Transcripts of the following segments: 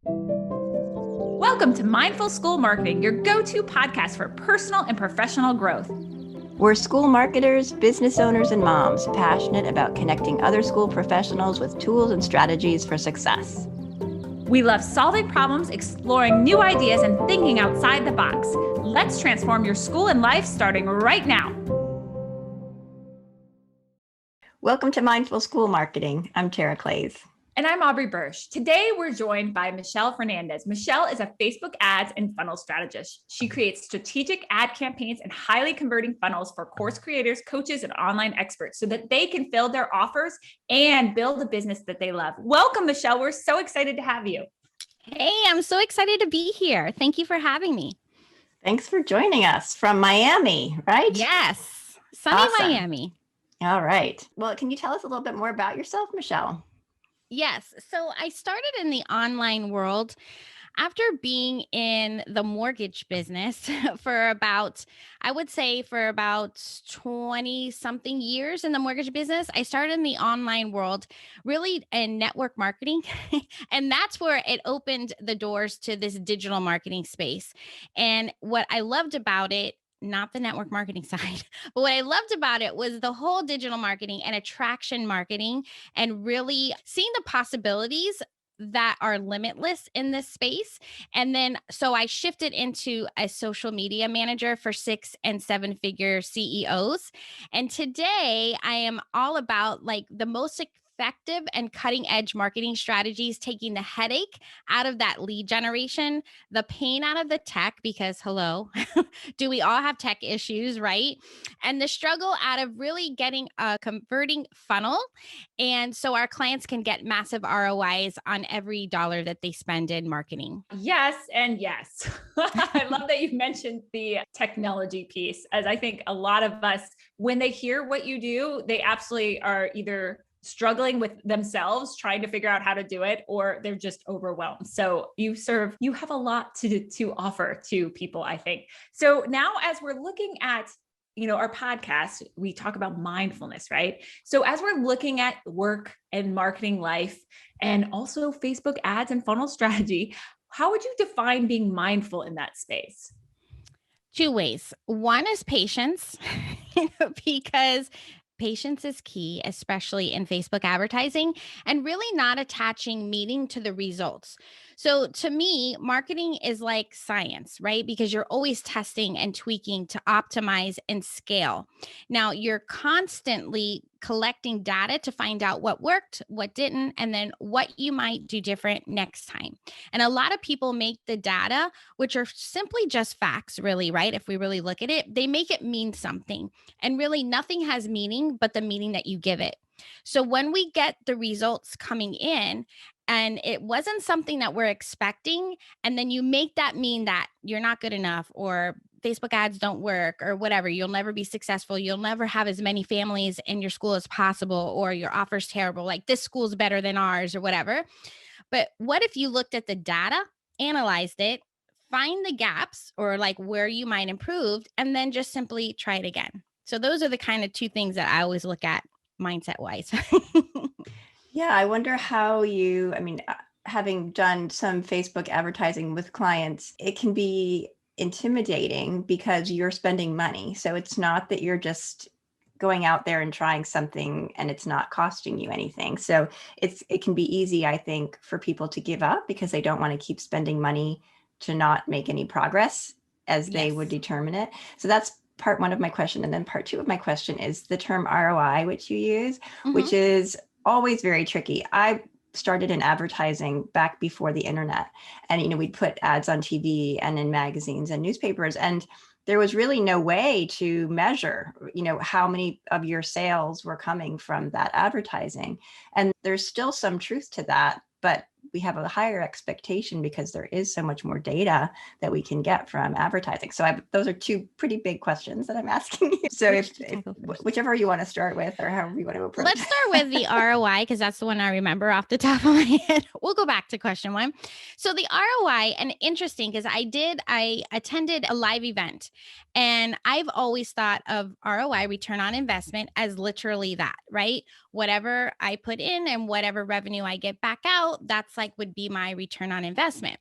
Welcome to Mindful School Marketing, your go-to podcast for personal and professional growth. We're school marketers, business owners, and moms passionate about connecting other school professionals with tools and strategies for success. We love solving problems, exploring new ideas, and thinking outside the box. Let's transform your school and life starting right now. Welcome to Mindful School Marketing. I'm Tara Clays. And I'm Aubrey Bursch. Today, we're joined by Michelle Fernandez. Michelle is a Facebook ads and funnel strategist. She creates strategic ad campaigns and highly converting funnels for course creators, coaches, and online experts so that they can fill their offers and build a business that they love. Welcome, Michelle. We're so excited to have you. Hey, I'm so excited to be here. Thank you for having me. Thanks for joining us from Miami, right? Yes, sunny Awesome. Miami. All right. Well, can you tell us a little bit more about yourself, Michelle? Yes. So I started in the online world after being in the mortgage business for about 20 something years in the mortgage business. I started in the online world, really in network marketing. And that's where it opened the doors to this digital marketing space. And what I loved about it, not the network marketing side, but what I loved about it was the whole digital marketing and attraction marketing and really seeing the possibilities that are limitless in this space. And then, so I shifted into a social media manager for 6 and 7 figure CEOs. And today I am all about like the most effective and cutting edge marketing strategies, taking the headache out of that lead generation, the pain out of the tech, because hello, do we all have tech issues, right? And the struggle out of really getting a converting funnel. And so our clients can get massive ROIs on every dollar that they spend in marketing. Yes, and yes. I love that you mentioned the technology piece, as I think a lot of us, when they hear what you do, they absolutely are either struggling with themselves, trying to figure out how to do it, or they're just overwhelmed. So you have a lot to offer to people, I think. So now as we're looking at our podcast, we talk about mindfulness, right? So as we're looking at work and marketing life and also Facebook ads and funnel strategy, how would you define being mindful in that space? 2 ways. One is patience, because patience is key, especially in Facebook advertising, and really not attaching meaning to the results. So to me, marketing is like science, right? Because you're always testing and tweaking to optimize and scale. Now, you're constantly collecting data to find out what worked, what didn't, and then what you might do different next time. And a lot of people make the data, which are simply just facts, really, right? If we really look at it, they make it mean something. And really, nothing has meaning but the meaning that you give it. So when we get the results coming in, and it wasn't something that we're expecting, and then you make that mean that you're not good enough, or Facebook ads don't work, or whatever, you'll never be successful, you'll never have as many families in your school as possible, or your offer's terrible, like this school's better than ours, or whatever. But what if you looked at the data, analyzed it, find the gaps or like where you might improve, and then just simply try it again? So those are the kind of 2 things that I always look at mindset wise. Yeah, I wonder how having done some Facebook advertising with clients, it can be intimidating because you're spending money. So it's not that you're just going out there and trying something and it's not costing you anything. So it can be easy, I think, for people to give up because they don't want to keep spending money to not make any progress as they would determine it. So that's part 1 of my question. And then part 2 of my question is the term ROI, which you use, which is always very tricky. I started in advertising back before the internet, and we'd put ads on TV and in magazines and newspapers, and there was really no way to measure how many of your sales were coming from that advertising. And there's still some truth to that, but we have a higher expectation because there is so much more data that we can get from advertising. So those are 2 pretty big questions that I'm asking you. So whichever you want to start with, or however you want to approach. Let's start with the ROI, because that's the one I remember off the top of my head. We'll go back to question 1. So the ROI, and interesting, because I attended a live event, and I've always thought of ROI, return on investment, as literally that, right? Whatever I put in and whatever revenue I get back out, that's that's like would be my return on investment.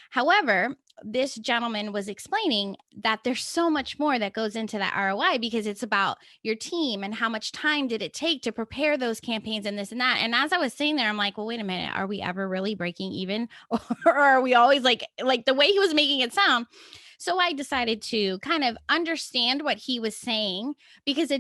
However, this gentleman was explaining that there's so much more that goes into that ROI because it's about your team and how much time did it take to prepare those campaigns and this and that. And as I was sitting there, I'm like, well, wait a minute, are we ever really breaking even? Or are we always like the way he was making it sound? So I decided to kind of understand what he was saying because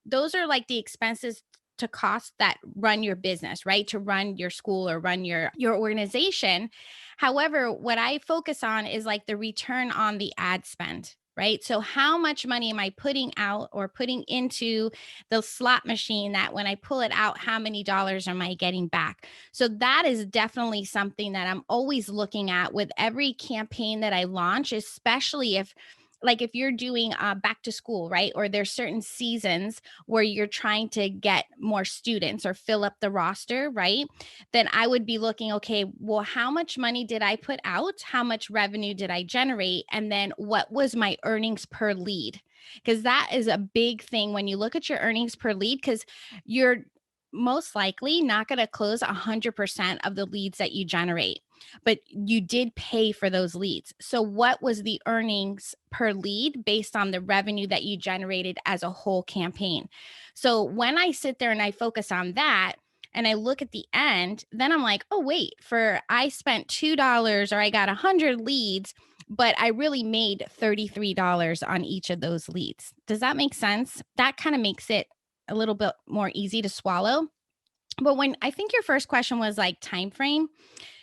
those are like the expenses to cost that run your business, right? To run your school or run your organization. However, what I focus on is like the return on the ad spend, right? So how much money am I putting out or putting into the slot machine that when I pull it out, how many dollars am I getting back? So that is definitely something that I'm always looking at with every campaign that I launch, especially if you're doing back to school, right? Or there's certain seasons where you're trying to get more students or fill up the roster, right? Then I would be looking, okay, well, how much money did I put out? How much revenue did I generate? And then what was my earnings per lead? Because that is a big thing when you look at your earnings per lead, because you're most likely not going to close 100% of the leads that you generate, but you did pay for those leads. So what was the earnings per lead based on the revenue that you generated as a whole campaign? So when I sit there and I focus on that and I look at the end, then I'm like, oh, wait, I spent $2 or I got 100 leads, but I really made $33 on each of those leads. Does that make sense? That kind of makes it a little bit more easy to swallow. But when I think your first question was like time frame.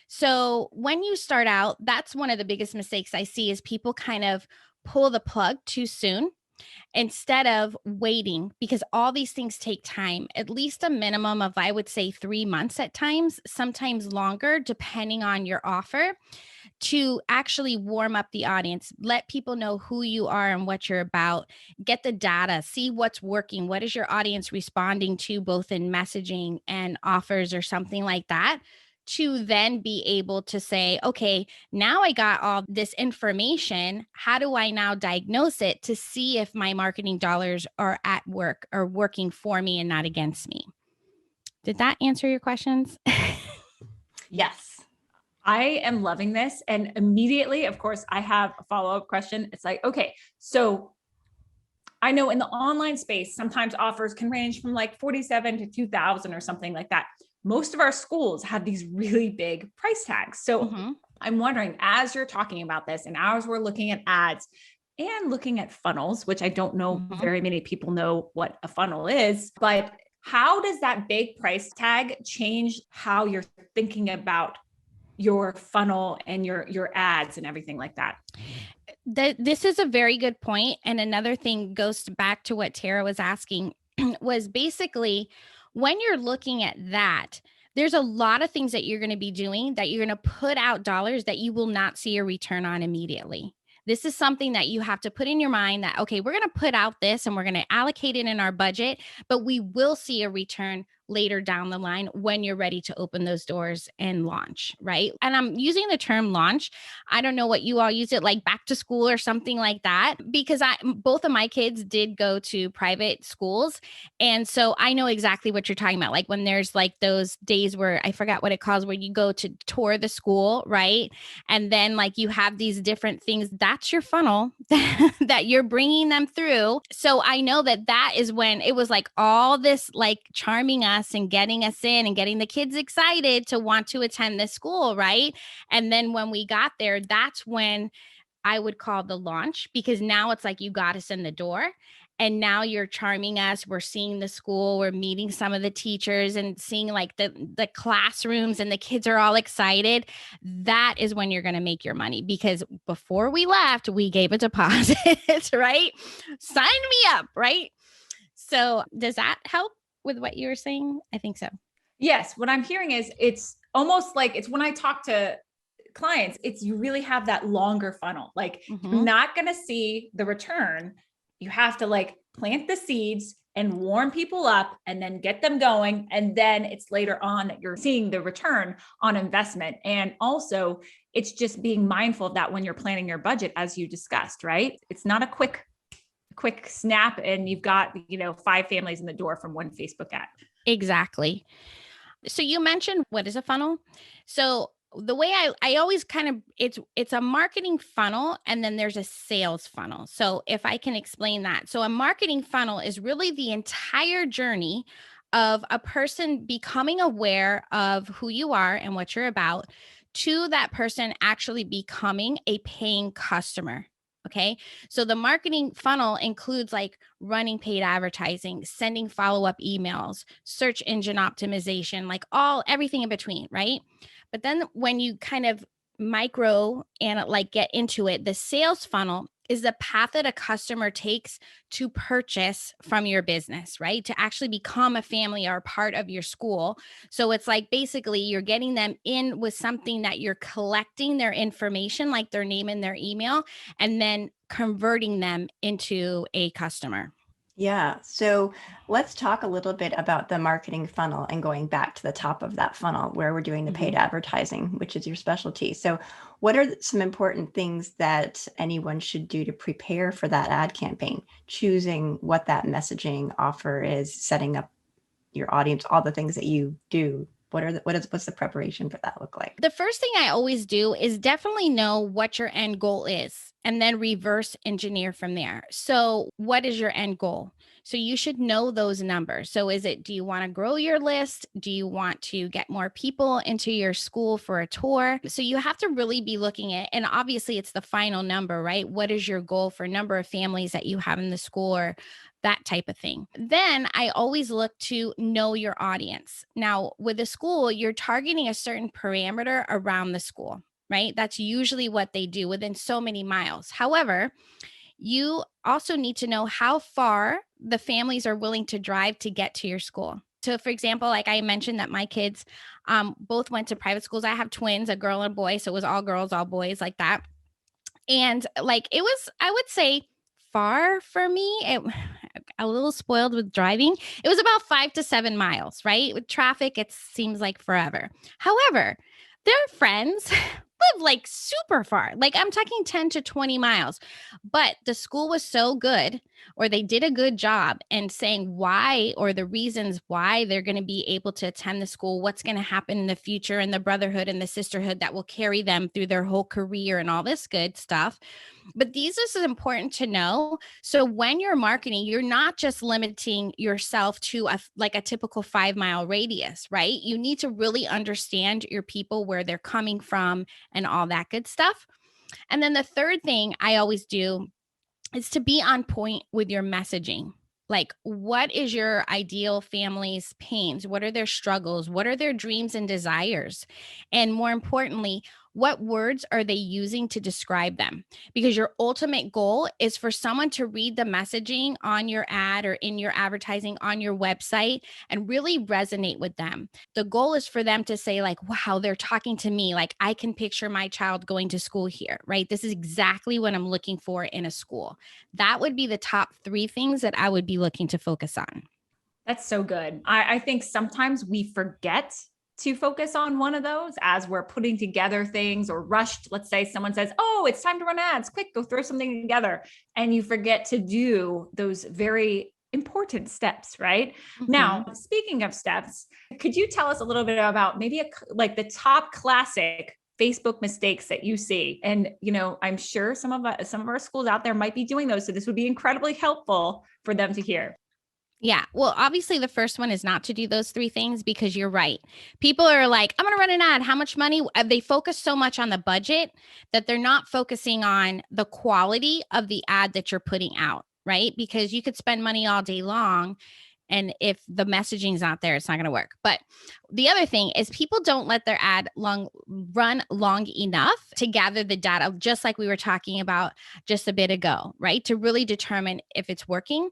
So when you start out, that's one of the biggest mistakes I see is people kind of pull the plug too soon instead of waiting, because all these things take time, at least a minimum of, I would say 3 months at times, sometimes longer, depending on your offer, to actually warm up the audience, let people know who you are and what you're about, get the data, see what's working. What is your audience responding to, both in messaging and offers or something like that, to then be able to say, okay, now I got all this information. How do I now diagnose it to see if my marketing dollars are at work or working for me and not against me? Did that answer your questions? Yes. I am loving this. And immediately, of course, I have a follow-up question. It's like, okay, so I know in the online space, sometimes offers can range from like 47 to 2000 or something like that. Most of our schools have these really big price tags. So I'm wondering, as you're talking about this and as we're looking at ads and looking at funnels, which I don't know very many people know what a funnel is, but how does that big price tag change how you're thinking about your funnel and your ads and everything like that? This is a very good point. And another thing goes back to what Tara was asking was basically when you're looking at that, there's a lot of things that you're going to be doing that you're going to put out dollars that you will not see a return on immediately. This is something that you have to put in your mind that, okay, we're going to put out this and we're going to allocate it in our budget, but we will see a return later down the line when you're ready to open those doors and launch, right? And I'm using the term launch. I don't know what you all use it, like back to school or something like that, because both of my kids did go to private schools. And so I know exactly what you're talking about. Like when there's like those days where I forgot what it calls, where you go to tour the school, right? And then like you have these different things, that's your funnel that you're bringing them through. So I know that is when it was like all this like charming us and getting us in and getting the kids excited to want to attend this school, right? And then when we got there, that's when I would call the launch, because now it's like you got us in the door and now you're charming us. We're seeing the school, we're meeting some of the teachers and seeing like the classrooms, and the kids are all excited. That is when you're going to make your money, because before we left, we gave a deposit, right? Sign me up, right? So does that help with what you were saying? I think so. Yes. What I'm hearing is it's almost like it's when I talk to clients, it's you really have that longer funnel. Like you're not going to see the return. You have to like plant the seeds and warm people up and then get them going. And then it's later on that you're seeing the return on investment. And also it's just being mindful of that when you're planning your budget, as you discussed, right? It's not a quick snap and you've got, 5 families in the door from one Facebook ad. Exactly. So you mentioned, what is a funnel? So the way I always kind of, it's a marketing funnel, and then there's a sales funnel. So if I can explain that. So a marketing funnel is really the entire journey of a person becoming aware of who you are and what you're about, to that person actually becoming a paying customer. Okay. So the marketing funnel includes like running paid advertising, sending follow up emails, search engine optimization, like everything in between. Right. But then when you kind of micro and like get into it, the sales funnel is the path that a customer takes to purchase from your business, right? To actually become a family or a part of your school. So it's like basically you're getting them in with something that you're collecting their information, like their name and their email, and then converting them into a customer. Yeah. So let's talk a little bit about the marketing funnel and going back to the top of that funnel where we're doing the paid advertising, which is your specialty. So, what are some important things that anyone should do to prepare for that ad campaign? Choosing what that messaging offer is, setting up your audience, all the things that you do. What's the preparation for that look like? The first thing I always do is definitely know what your end goal is and then reverse engineer from there. So, what is your end goal? So, you should know those numbers. So, do you want to grow your list? Do you want to get more people into your school for a tour? So, you have to really be looking at, and obviously, it's the final number, right? What is your goal for number of families that you have in the school, or that type of thing. Then I always look to know your audience. Now, with a school, you're targeting a certain parameter around the school, right? That's usually what they do within so many miles. However, you also need to know how far the families are willing to drive to get to your school. So, for example, like I mentioned that my kids both went to private schools. I have twins, a girl and a boy. So it was all girls, all boys, like that. And like it was, I would say, far for me. A little spoiled with driving. It was about 5 to 7 miles, right? With traffic, it seems like forever. However, their friends live like super far. Like I'm talking 10 to 20 miles. But the school was so good, or they did a good job in saying why, or the reasons why they're going to be able to attend the school, what's going to happen in the future, and the brotherhood and the sisterhood that will carry them through their whole career and all this good stuff. But these is important to know. So when you're marketing, you're not just limiting yourself to like a typical 5 mile radius, right? You need to really understand your people, where they're coming from, and all that good stuff. And then the third thing I always do is to be on point with your messaging. Like, what is your ideal family's pains? What are their struggles? What are their dreams and desires? And more importantly, what words are they using to describe them? Because your ultimate goal is for someone to read the messaging on your ad or in your advertising on your website and really resonate with them. The goal is for them to say, like, wow, they're talking to me. Like, I can picture my child going to school here, right? This is exactly what I'm looking for in a school. That would be the top 3 things that I would be looking to focus on. That's so good. I think sometimes we forget to focus on one of those as we're putting together things, or rushed. Let's say someone says, oh, it's time to run ads. Quick, go throw something together. And you forget to do those very important steps, right? Mm-hmm. Now, speaking of steps, could you tell us a little bit about maybe like the top classic Facebook mistakes that you see? And, I'm sure some of our schools out there might be doing those. So this would be incredibly helpful for them to hear. Yeah. Well, obviously, the first one is not to do those 3 things, because you're right. People are like, I'm going to run an ad. How much money? They focus so much on the budget that they're not focusing on the quality of the ad that you're putting out, right? Because you could spend money all day long, and if the messaging's not there, it's not going to work. But the other thing is, people don't let their ad run long enough to gather the data, just like we were talking about just a bit ago, right? To really determine if it's working.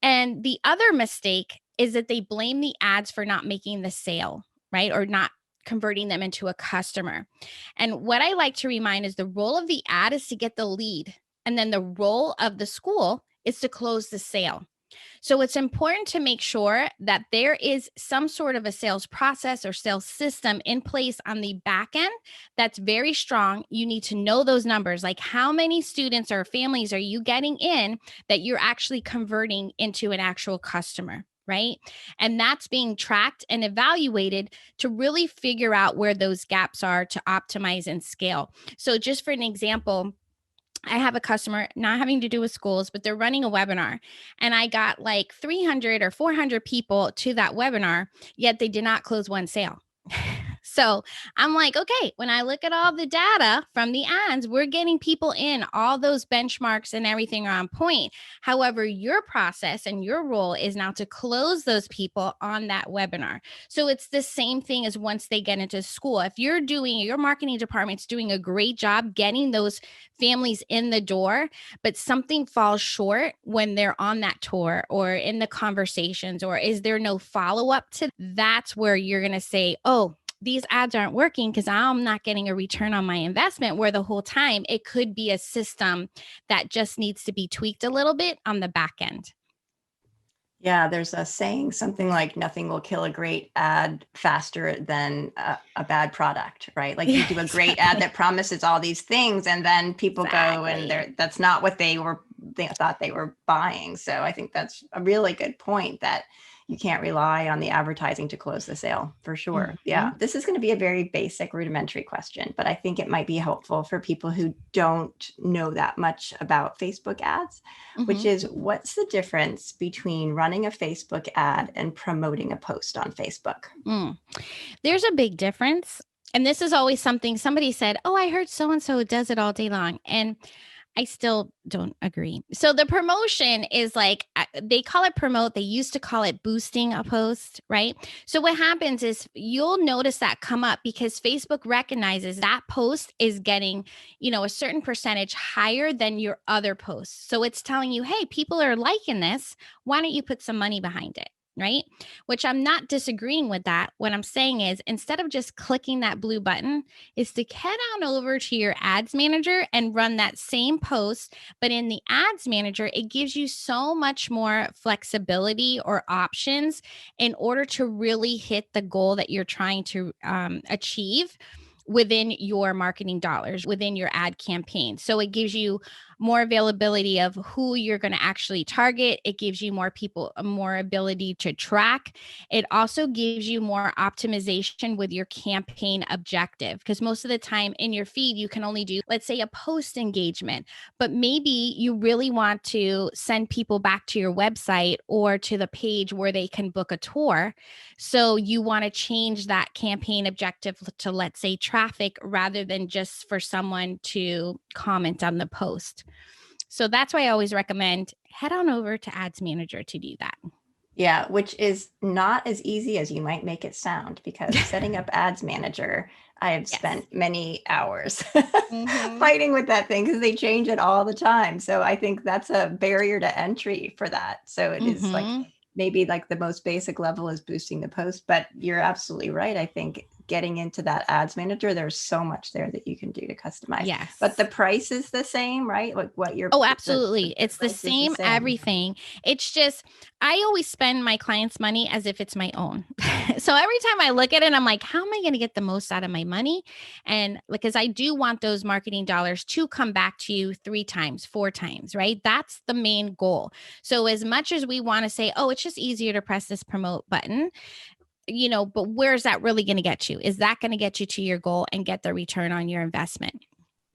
And the other mistake is that they blame the ads for not making the sale, right? Or not converting them into a customer. And what I like to remind is the role of the ad is to get the lead. And then the role of the school is to close the sale. So it's important to make sure that there is some sort of a sales process or sales system in place on the back end that's very strong. You need to know those numbers, like how many students or families are you getting in that you're actually converting into an actual customer. right? And that's being tracked and evaluated to really figure out where those gaps are to optimize and scale. So just for an example, I have a customer not having to do with schools, but they're running a webinar, and I got like 300 or 400 people to that webinar, yet they did not close one sale. So I'm like, okay, when I look at all the data from the ads, we're getting people in, all those benchmarks and everything are on point. However, your process and your role is now to close those people on that webinar. So it's the same thing as once they get into school. If you're doing, your marketing department's doing a great job getting those families in the door, but something falls short when they're on that tour or in the conversations, or is there no follow-up to, that's where you're going to say, oh, these ads aren't working because I'm not getting a return on my investment, where the whole time it could be a system that just needs to be tweaked a little bit on the back end. Yeah, there's a saying, something like nothing will kill a great ad faster than a bad product, right? Like you do a great ad that promises all these things, and then people go and that's not what they thought they were buying. So I think that's a really good point, that you can't rely on the advertising to close the sale, for sure. Mm-hmm. Yeah, this is going to be a very basic, rudimentary question, but I think it might be helpful for people who don't know that much about Facebook ads, which is, what's the difference between running a Facebook ad and promoting a post on Facebook? There's a big difference. And this is always something somebody said, oh, I heard so-and-so does it all day long. And I still don't agree. So the promotion is like, they call it promote. They used to call it boosting a post, right? So what happens is you'll notice that come up because Facebook recognizes that post is getting, a certain percentage higher than your other posts. So it's telling you, hey, people are liking this. Why don't you put some money behind it? Right? Which I'm not disagreeing with that. What I'm saying is, instead of just clicking that blue button, is to head on over to your ads manager and run that same post. But in the ads manager, it gives you so much more flexibility or options in order to really hit the goal that you're trying to achieve within your marketing dollars, within your ad campaign. So it gives you more availability of who you're going to actually target. It gives you more people, more ability to track. It also gives you more optimization with your campaign objective, because most of the time in your feed, you can only do, let's say, a post engagement, but maybe you really want to send people back to your website or to the page where they can book a tour. So you want to change that campaign objective to, let's say, traffic rather than just for someone to comment on the post. So that's why I always recommend head on over to Ads Manager to do that. Yeah, which is not as easy as you might make it sound, because setting up Ads Manager, I have spent many hours fighting with that thing because they change it all the time. So I think that's a barrier to entry for that. So it is like, maybe like the most basic level is boosting the post, but you're absolutely right. I think getting into that ads manager, there's so much there that you can do to customize. Yes. But the price is the same, right? Like what you're. Oh, absolutely. It's the same, everything. It's just, I always spend my clients' money as if it's my own. So every time I look at it, I'm like, how am I going to get the most out of my money? And because I do want those marketing dollars to come back to you 3 times, 4 times, right? That's the main goal. So as much as we want to say, oh, it's just easier to press this promote button, but where's that really going to get you? Is that going to get you to your goal and get the return on your investment?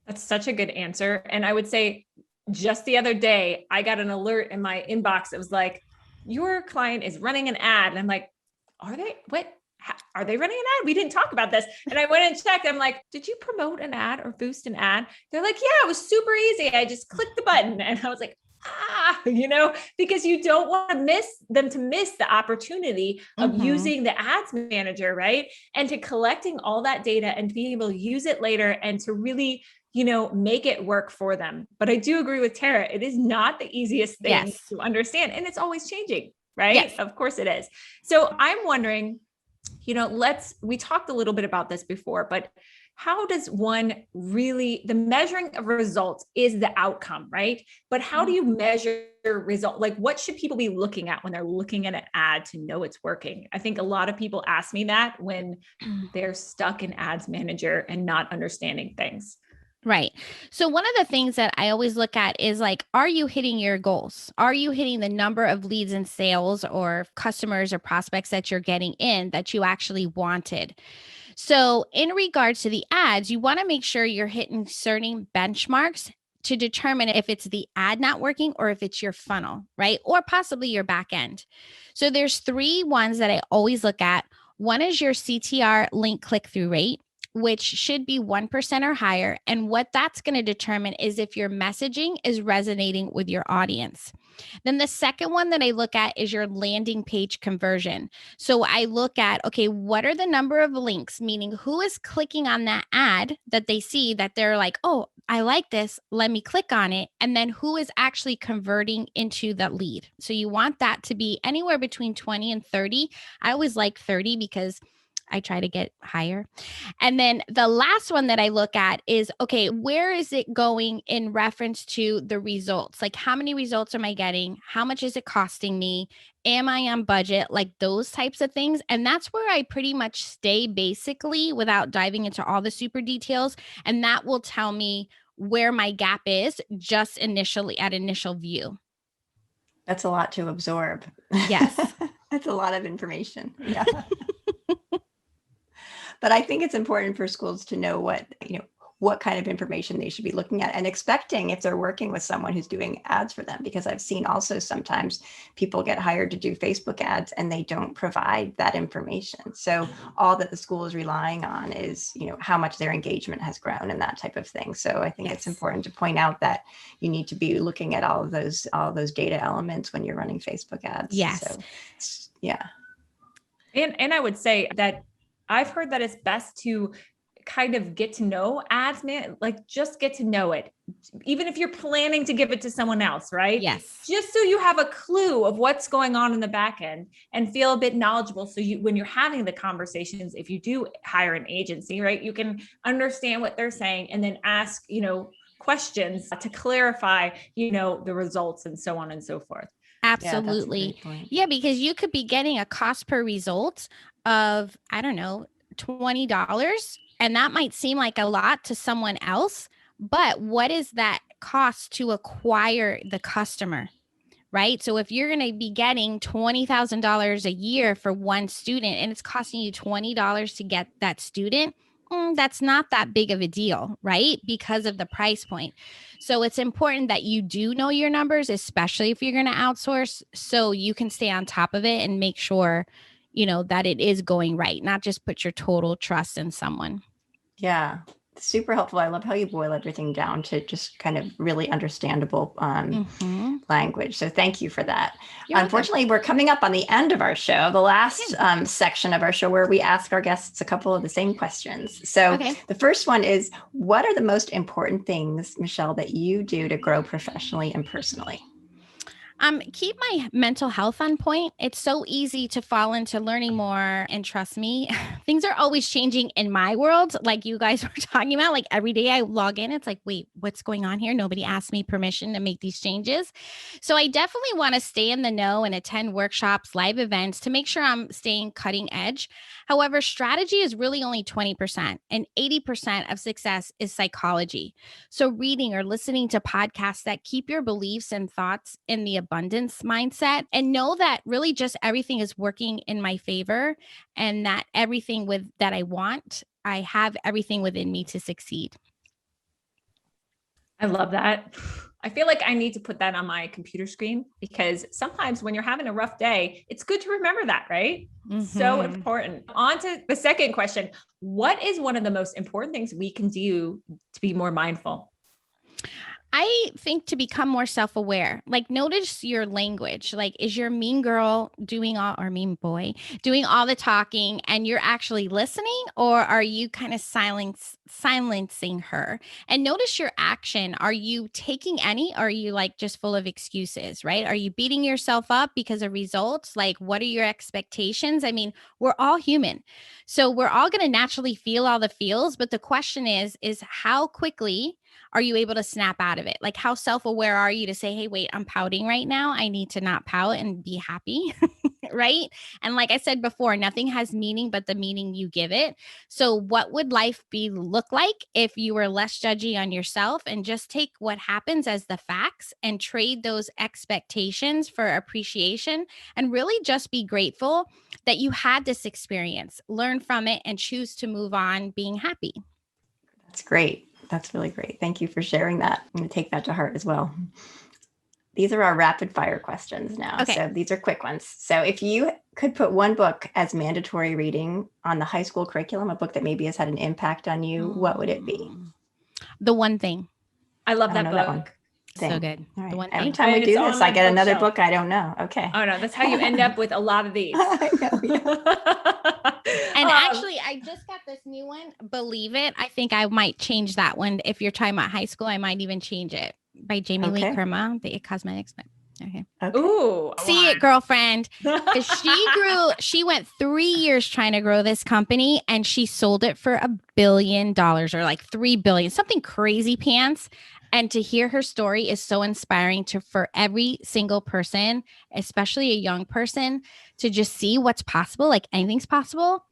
That's such a good answer. And I would say just the other day, I got an alert in my inbox. It was like, your client is running an ad. And I'm like, are they running an ad? We didn't talk about this. And I went and checked. I'm like, did you promote an ad or boost an ad? They're like, yeah, it was super easy. I just clicked the button. And I was like, because you don't want to miss the opportunity of using the ads manager, right? And to collecting all that data and being able to use it later and to really, make it work for them. But I do agree with Tara. It is not the easiest thing to understand, and it's always changing, right? Yes. Of course it is. So I'm wondering, we talked a little bit about this before, but how does one really, the measuring of results is the outcome, right? But how do you measure result? Like, what should people be looking at when they're looking at an ad to know it's working? I think a lot of people ask me that when they're stuck in Ads Manager and not understanding things. Right. So one of the things that I always look at is like, are you hitting your goals? Are you hitting the number of leads and sales or customers or prospects that you're getting in that you actually wanted? So in regards to the ads, you want to make sure you're hitting certain benchmarks to determine if it's the ad not working or if it's your funnel, right? Or possibly your back end. So there's three ones that I always look at. One is your CTR, link click-through rate, which should be 1% or higher. And what that's going to determine is if your messaging is resonating with your audience. Then the second one that I look at is your landing page conversion. So I look at, okay, what are the number of links, meaning who is clicking on that ad that they see that they're like, oh, I like this, let me click on it. And then who is actually converting into the lead. So you want that to be anywhere between 20 and 30. I always like 30 because I try to get higher. And then the last one that I look at is, okay, where is it going in reference to the results? Like, how many results am I getting? How much is it costing me? Am I on budget? Like those types of things. And that's where I pretty much stay basically without diving into all the super details. And that will tell me where my gap is just initially at initial view. That's a lot to absorb. Yes. That's a lot of information. Yeah. But I think it's important for schools to know what kind of information they should be looking at and expecting if they're working with someone who's doing ads for them, because I've seen also sometimes people get hired to do Facebook ads and they don't provide that information. So all that the school is relying on is, how much their engagement has grown and that type of thing. So I think it's important to point out that you need to be looking at all those data elements when you're running Facebook ads. Yes. So, yeah. And I would say that I've heard that it's best to kind of get to know ads, man, like just get to know it. Even if you're planning to give it to someone else, right? Yes. Just so you have a clue of what's going on in the back end and feel a bit knowledgeable. So when you're having the conversations, if you do hire an agency, right, you can understand what they're saying and then ask, questions to clarify, the results and so on and so forth. Absolutely. Yeah, because you could be getting a cost per result of, I don't know, $20. And that might seem like a lot to someone else, but what is that cost to acquire the customer, right? So if you're going to be getting $20,000 a year for one student and it's costing you $20 to get that student, that's not that big of a deal, right? Because of the price point. So it's important that you do know your numbers, especially if you're going to outsource, so you can stay on top of it and make sure, that it is going right, not just put your total trust in someone. Yeah. Super helpful. I love how you boil everything down to just kind of really understandable language. So thank you for that. Unfortunately, we're coming up on the end of our show, the last section of our show where we ask our guests a couple of the same questions. So the first one is, what are the most important things, Michelle, that you do to grow professionally and personally? Keep my mental health on point. It's so easy to fall into learning more, and trust me, things are always changing in my world. Like you guys were talking about, like every day I log in, it's like, wait, what's going on here? Nobody asked me permission to make these changes. So I definitely want to stay in the know and attend workshops, live events to make sure I'm staying cutting edge. However, strategy is really only 20% and 80% of success is psychology. So reading or listening to podcasts that keep your beliefs and thoughts in the abundance mindset, and know that really just everything is working in my favor, and that everything that I want, I have everything within me to succeed. I love that. I feel like I need to put that on my computer screen, because sometimes when you're having a rough day, it's good to remember that, right? So important. On to the second question. What is one of the most important things we can do to be more mindful? I think to become more self-aware, like notice your language. Like, is your mean girl or mean boy doing all the talking and you're actually listening, or are you kind of silencing her? And notice your action. Are you taking any, or are you like just full of excuses, right? Are you beating yourself up because of results? Like, what are your expectations? I mean, we're all human. So we're all going to naturally feel all the feels. But the question is how quickly are you able to snap out of it? Like, how self-aware are you to say, hey, wait, I'm pouting right now. I need to not pout and be happy right? And like I said before, nothing has meaning but the meaning you give it. So what would life look like if you were less judgy on yourself and just take what happens as the facts and trade those expectations for appreciation and really just be grateful that you had this experience, learn from it, and choose to move on being happy. That's great. That's really great. Thank you for sharing that. I'm going to take that to heart as well. These are our rapid fire questions now. Okay. So these are quick ones. So if you could put one book as mandatory reading on the high school curriculum, a book that maybe has had an impact on you, what would it be? The One Thing. I love that book. That one. So good. All right. The One Every Thing. time we do on this, my I get another bookshelf. book I don't know. Okay. Oh no, that's how you end up with a lot of these. I know. Yeah. And actually, I just got this new one. Believe It. I think I might change that one. If you're talking about high school, I might even change it by Jamie Lee Kerma, the cosmetics. Okay. Ooh. See it, girlfriend. She went 3 years trying to grow this company and she sold it for $1 billion or like 3 billion, something crazy pants. And to hear her story is so inspiring for every single person, especially a young person, to just see what's possible. Like anything's possible.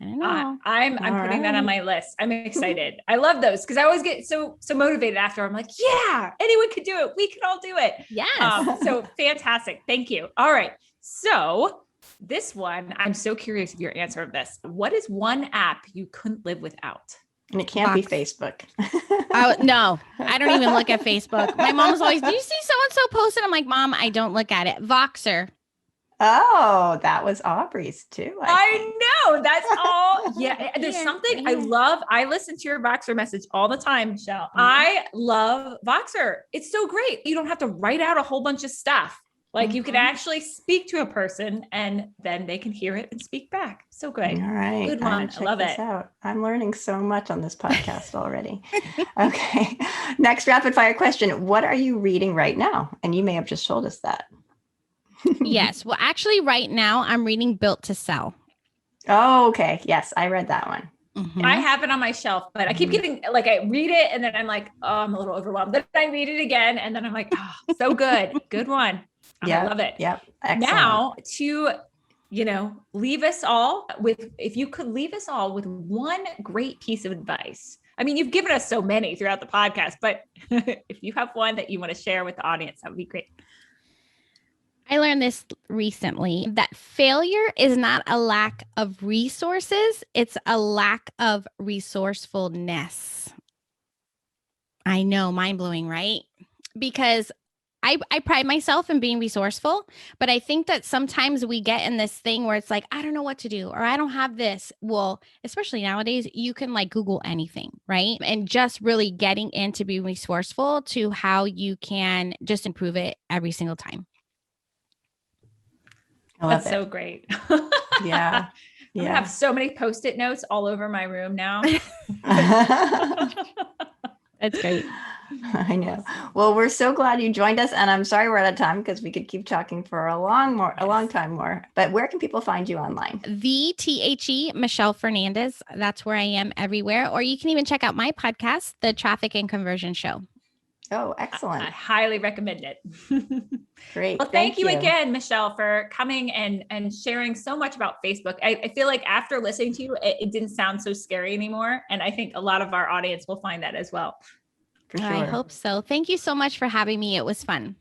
I don't know. I'm putting that on my list. I'm excited. I love those because I always get so motivated after. I'm like, yeah, anyone could do it. We can all do it. Yes. So fantastic. Thank you. All right. So this one, I'm so curious of your answer of this. What is one app you couldn't live without? And it can't be Facebook. Oh, no, I don't even look at Facebook. My mom was always, do you see so-and-so posted? I'm like, Mom, I don't look at it. Voxer. Oh, that was Aubrey's too. I know. That's all. Yeah. There's something I love. I listen to your Voxer message all the time, Michelle. I love Voxer. It's so great. You don't have to write out a whole bunch of stuff. Like you can actually speak to a person and then they can hear it and speak back. So good. All right. Good one. I love it. Out. I'm learning so much on this podcast already. Okay. Next rapid fire question. What are you reading right now? And you may have just told us that. Yes. Well, actually right now I'm reading Built to Sell. Oh, okay. Yes. I read that one. Mm-hmm. I have it on my shelf, but I keep getting like, I read it and then I'm like, oh, I'm a little overwhelmed. Then I read it again. And then I'm like, oh, so good. Good one. I love it. Yep. Excellent. Now to, leave us all with, if you could leave us all with one great piece of advice. I mean, you've given us so many throughout the podcast, but if you have one that you want to share with the audience, that would be great. I learned this recently that failure is not a lack of resources. It's a lack of resourcefulness. I know, mind blowing, right? Because I pride myself in being resourceful, but I think that sometimes we get in this thing where it's like, I don't know what to do, or I don't have this. Well, especially nowadays, you can like Google anything, right? And just really getting into being resourceful to how you can just improve it every single time. That's so great. Yeah. I'm gonna have so many Post-it notes all over my room now. That's great. I know. Well, we're so glad you joined us, and I'm sorry we're out of time because we could keep talking for a long time more. But where can people find you online? THE Michelle Fernandez. That's where I am everywhere. Or you can even check out my podcast, The Traffic and Conversion Show. Oh, excellent. I highly recommend it. Great. Well, thank you again, Michelle, for coming and sharing so much about Facebook. I feel like after listening to you, it didn't sound so scary anymore. And I think a lot of our audience will find that as well. For sure. I hope so. Thank you so much for having me. It was fun.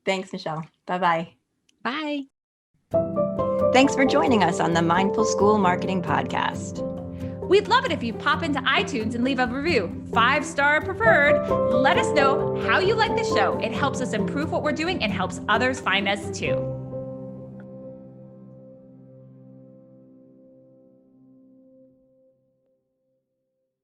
Thanks, Michelle. Bye-bye. Bye. Thanks for joining us on the Mindful School Marketing Podcast. We'd love it if you pop into iTunes and leave a review, 5-star preferred. Let us know how you like the show. It helps us improve what we're doing and helps others find us too.